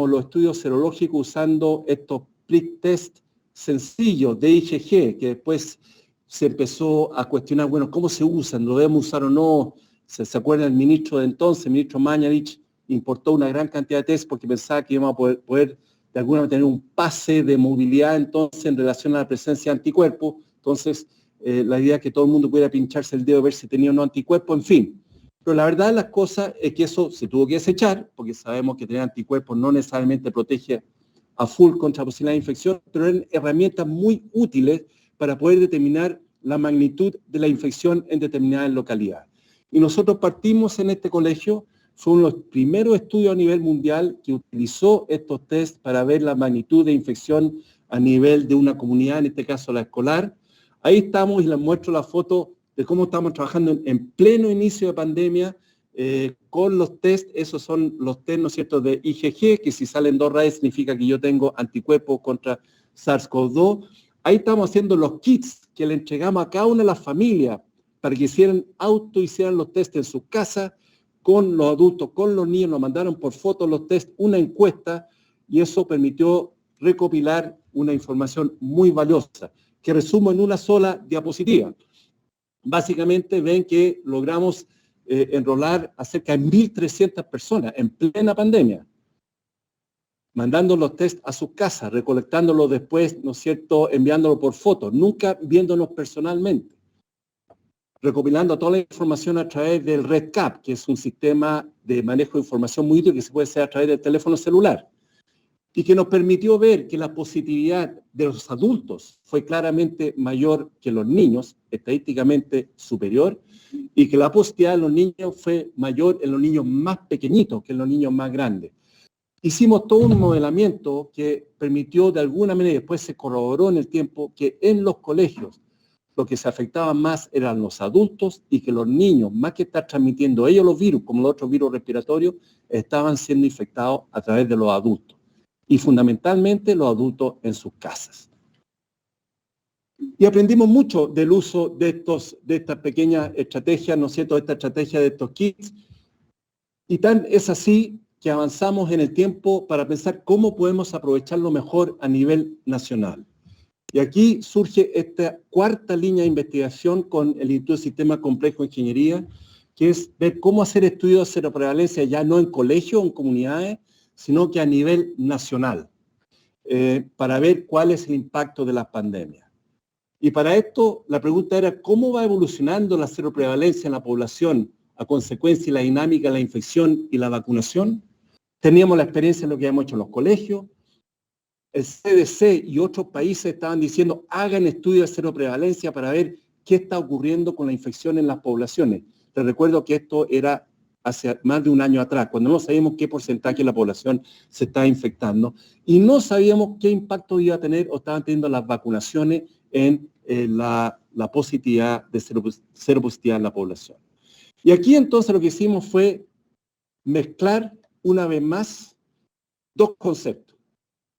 los estudios serológicos usando estos prick test sencillos de IgG, que después se empezó a cuestionar, bueno, ¿cómo se usan? ¿Lo debemos usar o no? ¿Se acuerdan el ministro de entonces, el ministro Mañalich, importó una gran cantidad de test porque pensaba que íbamos a poder de alguna manera tener un pase de movilidad entonces en relación a la presencia de anticuerpos? Entonces, la idea es que todo el mundo pudiera pincharse el dedo, ver si tenía o no anticuerpos, en fin. Pero la verdad de las cosas es que eso se tuvo que desechar, porque sabemos que tener anticuerpos no necesariamente protege a full contra posibilidad de infección, pero eran herramientas muy útiles para poder determinar la magnitud de la infección en determinadas localidades. Y nosotros partimos en este colegio, fue uno de los primeros estudios a nivel mundial que utilizó estos test para ver la magnitud de infección a nivel de una comunidad, en este caso la escolar. Ahí estamos y les muestro la foto de cómo estamos trabajando en pleno inicio de pandemia con los test. Esos son los test, ¿no es cierto?, de IgG, que si salen 2 rayas significa que yo tengo anticuerpos contra SARS-CoV-2. Ahí estamos haciendo los kits que le entregamos a cada una de las familias para que hicieran los test en sus casas, con los adultos, con los niños, nos mandaron por fotos los test, una encuesta, y eso permitió recopilar una información muy valiosa, que resumo en una sola diapositiva. Básicamente ven que logramos enrolar a cerca de 1.300 personas en plena pandemia, mandando los test a sus casas, recolectándolos después, ¿no es cierto?, enviándolos por fotos, nunca viéndonos personalmente, recopilando toda la información a través del REDCap, que es un sistema de manejo de información muy útil que se puede hacer a través del teléfono celular, y que nos permitió ver que la positividad de los adultos fue claramente mayor que los niños, estadísticamente superior, y que la positividad de los niños fue mayor en los niños más pequeñitos que en los niños más grandes. Hicimos todo un modelamiento que permitió de alguna manera, y después se corroboró en el tiempo, que en los colegios lo que se afectaba más eran los adultos y que los niños, más que estar transmitiendo ellos los virus, como los otros virus respiratorios, estaban siendo infectados a través de los adultos. Y fundamentalmente los adultos en sus casas. Y aprendimos mucho del uso de estas pequeñas estrategias, ¿no es cierto?, de esta estrategia de estos kits. Y tan es así que avanzamos en el tiempo para pensar cómo podemos aprovecharlo mejor a nivel nacional. Y aquí surge esta cuarta línea de investigación con el Instituto de Sistema Complejo de Ingeniería, que es ver cómo hacer estudios de seroprevalencia ya no en colegios o en comunidades, sino que a nivel nacional, para ver cuál es el impacto de las pandemias. Y para esto, la pregunta era, ¿cómo va evolucionando la seroprevalencia en la población a consecuencia de la dinámica de la infección y la vacunación? Teníamos la experiencia de lo que habíamos hecho en los colegios. El CDC y otros países estaban diciendo, hagan estudios de seroprevalencia para ver qué está ocurriendo con la infección en las poblaciones. Les recuerdo que esto era hace más de un año atrás, cuando no sabíamos qué porcentaje de la población se estaba infectando y no sabíamos qué impacto iba a tener o estaban teniendo las vacunaciones en la positividad de seropositividad en la población. Y aquí entonces lo que hicimos fue mezclar una vez más dos conceptos.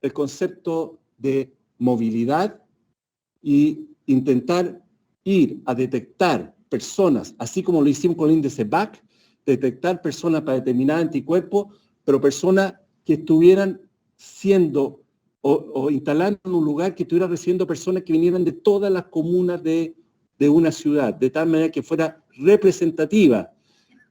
El concepto de movilidad y intentar ir a detectar personas, así como lo hicimos con el índice BAC, detectar personas para determinar anticuerpos, pero personas que estuvieran siendo o instalando en un lugar que estuviera recibiendo personas que vinieran de todas las comunas de una ciudad, de tal manera que fuera representativa,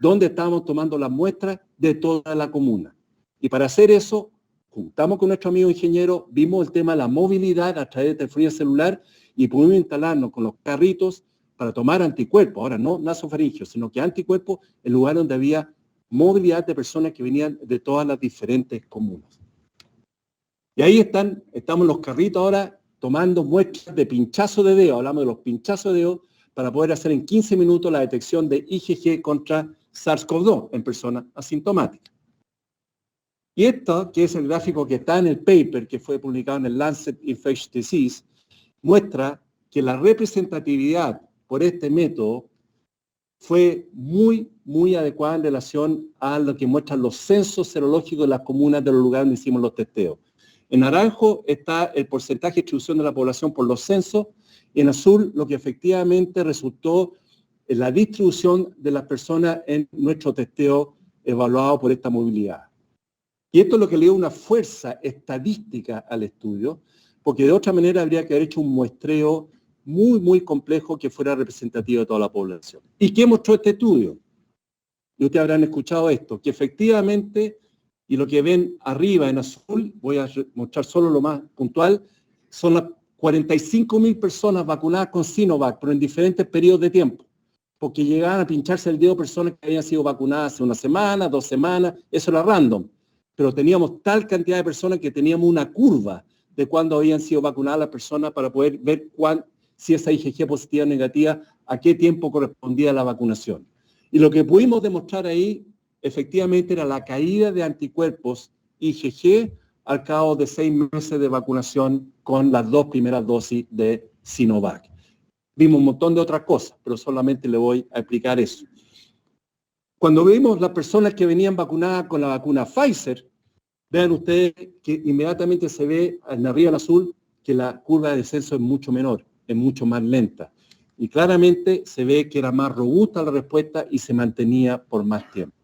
donde estábamos tomando las muestras de toda la comuna. Y para hacer eso, juntamos con nuestro amigo ingeniero, vimos el tema de la movilidad a través de telefonía celular y pudimos instalarnos con los carritos para tomar anticuerpos, ahora no nasofaringios, sino que anticuerpos en lugares donde había movilidad de personas que venían de todas las diferentes comunas. Y ahí estamos los carritos ahora tomando muestras de pinchazo de dedo, hablamos de los pinchazos de dedo, para poder hacer en 15 minutos la detección de IgG contra SARS-CoV-2 en personas asintomáticas. Y esto, que es el gráfico que está en el paper que fue publicado en el Lancet Infectious Disease, muestra que la representatividad por este método fue muy, muy adecuada en relación a lo que muestran los censos serológicos de las comunas de los lugares donde hicimos los testeos. En naranjo está el porcentaje de distribución de la población por los censos, y en azul lo que efectivamente resultó en la distribución de las personas en nuestro testeo evaluado por esta movilidad. Y esto es lo que le dio una fuerza estadística al estudio, porque de otra manera habría que haber hecho un muestreo muy, muy complejo que fuera representativo de toda la población. ¿Y qué mostró este estudio? Y ustedes habrán escuchado esto, que efectivamente, y lo que ven arriba en azul, voy a mostrar solo lo más puntual, son las 45.000 personas vacunadas con Sinovac, pero en diferentes periodos de tiempo, porque llegaban a pincharse el dedo personas que habían sido vacunadas hace una semana, 2 semanas, eso era random, pero teníamos tal cantidad de personas que teníamos una curva de cuándo habían sido vacunadas las personas para poder ver si esa IgG positiva o negativa, a qué tiempo correspondía la vacunación. Y lo que pudimos demostrar ahí, efectivamente, era la caída de anticuerpos IgG al cabo de 6 meses de vacunación con las 2 primeras dosis de Sinovac. Vimos un montón de otras cosas, pero solamente le voy a explicar eso. Cuando vimos las personas que venían vacunadas con la vacuna Pfizer, vean ustedes que inmediatamente se ve en arriba en azul que la curva de descenso es mucho menor, es mucho más lenta. Y claramente se ve que era más robusta la respuesta y se mantenía por más tiempo.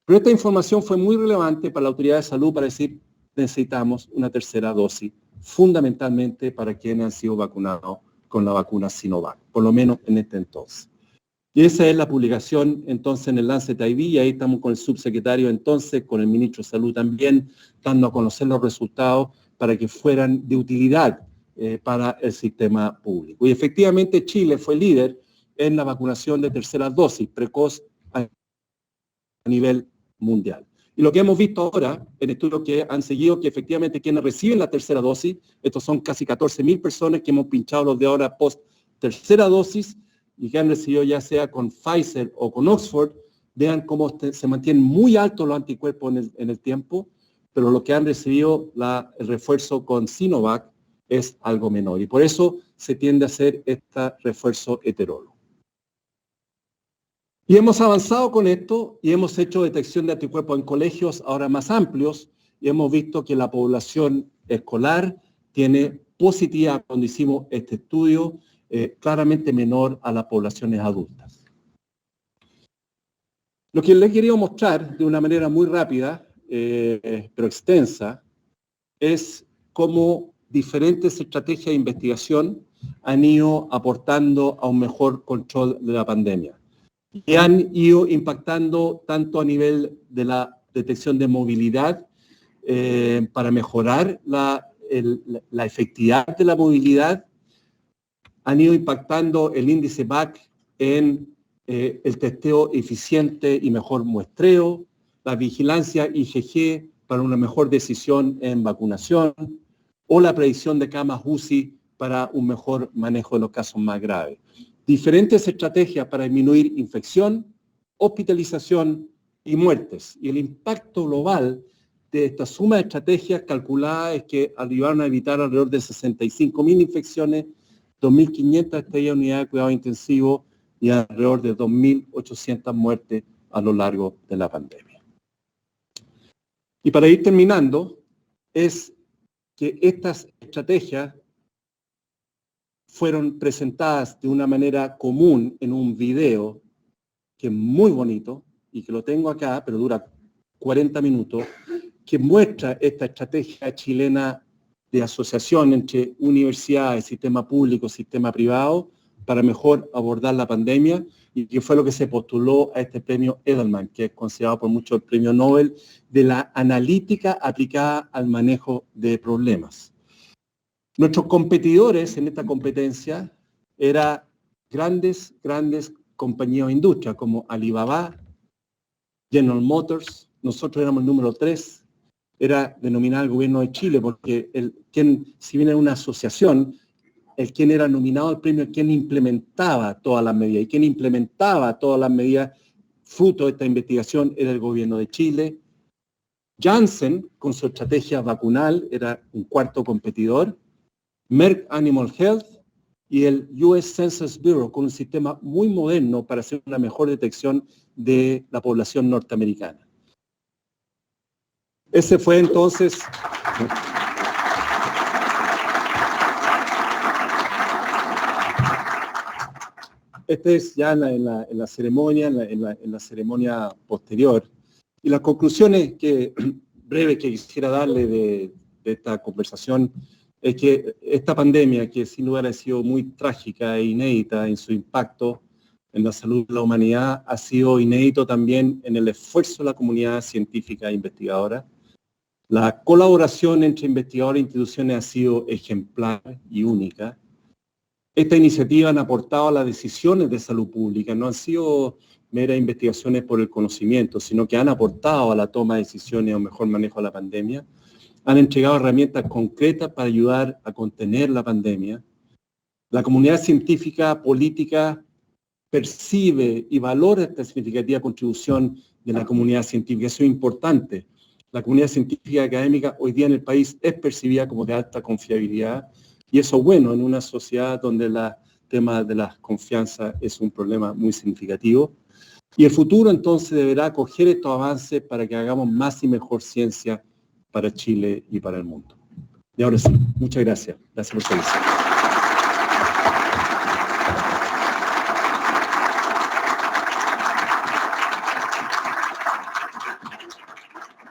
Pero esta información fue muy relevante para la Autoridad de Salud para decir necesitamos una tercera dosis, fundamentalmente para quienes han sido vacunados con la vacuna Sinovac, por lo menos en este entonces. Y esa es la publicación entonces en el Lancet IV, y ahí estamos con el subsecretario entonces, con el ministro de Salud también, dando a conocer los resultados para que fueran de utilidad para el sistema público. Y efectivamente Chile fue líder en la vacunación de terceras dosis precoz a nivel mundial. Y lo que hemos visto ahora, en estudios que han seguido, que efectivamente quienes reciben la tercera dosis, estos son casi 14.000 personas que hemos pinchado los de ahora post tercera dosis, y que han recibido ya sea con Pfizer o con Oxford, vean cómo se mantienen muy altos los anticuerpos en el tiempo, pero lo que han recibido el refuerzo con Sinovac es algo menor. Y por eso se tiende a hacer este refuerzo heterólogo. Y hemos avanzado con esto y hemos hecho detección de anticuerpos en colegios ahora más amplios, y hemos visto que la población escolar tiene positiva, cuando hicimos este estudio, claramente menor a las poblaciones adultas. Lo que les he querido mostrar de una manera muy rápida, pero extensa, es cómo diferentes estrategias de investigación han ido aportando a un mejor control de la pandemia. Y han ido impactando tanto a nivel de la detección de movilidad, para mejorar la efectividad de la movilidad, han ido impactando el índice VAC en el testeo eficiente y mejor muestreo, la vigilancia IgG para una mejor decisión en vacunación, o la predicción de camas UCI para un mejor manejo de los casos más graves. Diferentes estrategias para disminuir infección, hospitalización y muertes. Y el impacto global de esta suma de estrategias calculada es que ayudaron a evitar alrededor de 65.000 infecciones, 2.500 estadías de unidad de cuidado intensivo y alrededor de 2.800 muertes a lo largo de la pandemia. Y para ir terminando, es que estas estrategias fueron presentadas de una manera común en un video que es muy bonito y que lo tengo acá, pero dura 40 minutos, que muestra esta estrategia chilena de asociación entre universidades, sistema público, sistema privado, para mejor abordar la pandemia, y que fue lo que se postuló a este premio Edelman, que es considerado por muchos el premio Nobel de la analítica aplicada al manejo de problemas. Nuestros competidores en esta competencia eran grandes compañías de industria como Alibaba, General Motors. Nosotros éramos el número 3, era denominado el gobierno de Chile, porque si bien era una asociación, quien era nominado al premio, quien implementaba todas las medidas, y quien implementaba todas las medidas fruto de esta investigación era el gobierno de Chile. Janssen, con su estrategia vacunal, era un cuarto competidor. Merck Animal Health y el US Census Bureau, con un sistema muy moderno para hacer una mejor detección de la población norteamericana. Ese fue entonces... Este es ya en la ceremonia, en la ceremonia posterior. Y las conclusiones breves que quisiera darle de esta conversación es que esta pandemia, que sin lugar ha sido muy trágica e inédita en su impacto en la salud de la humanidad, ha sido inédito también en el esfuerzo de la comunidad científica e investigadora. La colaboración entre investigadores e instituciones ha sido ejemplar y única. Esta iniciativa han aportado a las decisiones de salud pública, no han sido meras investigaciones por el conocimiento, sino que han aportado a la toma de decisiones o mejor manejo de la pandemia. Han entregado herramientas concretas para ayudar a contener la pandemia. La comunidad científica, política, percibe y valora esta significativa contribución de la comunidad científica. Eso es importante. La comunidad científica académica hoy día en el país es percibida como de alta confiabilidad, y eso es bueno en una sociedad donde el tema de la confianza es un problema muy significativo. Y el futuro entonces deberá acoger estos avances para que hagamos más y mejor ciencia para Chile y para el mundo. Y ahora sí, muchas gracias. Gracias por su atención.